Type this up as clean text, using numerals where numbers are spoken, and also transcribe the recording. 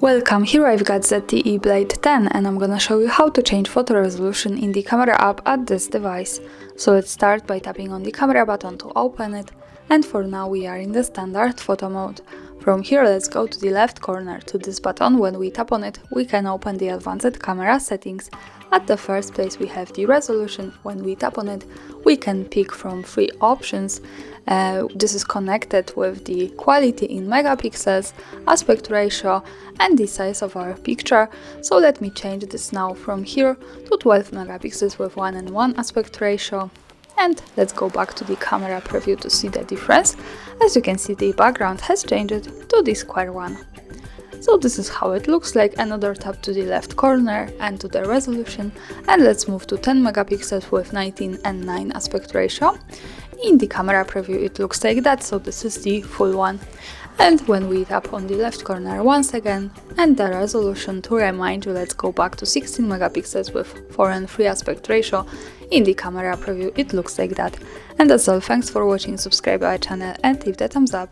Welcome, here I've got ZTE Blade 10 and I'm gonna show you how to change photo resolution in the camera app at this device. So let's start by tapping on the camera button to open it, and for now we are in the standard photo mode. From here let's go to the left corner to this button. When we tap on it we can open the advanced camera settings. At the first place we have the resolution. When we tap on it we can pick from 3 options. This is connected with the quality in megapixels, aspect ratio and the size of our picture. So let me change this now from here to 12 megapixels with 1:1 aspect ratio. And let's go back to the camera preview to see the difference. As you can see, the background has changed to the square one. So this is how it looks like. Another tap to the left corner and to the resolution, and let's move to 10 megapixels with 19:9 aspect ratio. In the camera preview it looks like that, so this is the full one. And when we tap on the left corner once again and the resolution, to remind you, let's go back to 16 megapixels with 4:3 aspect ratio. In the camera preview it looks like that. And that's all, thanks for watching, subscribe our channel and leave the thumbs up.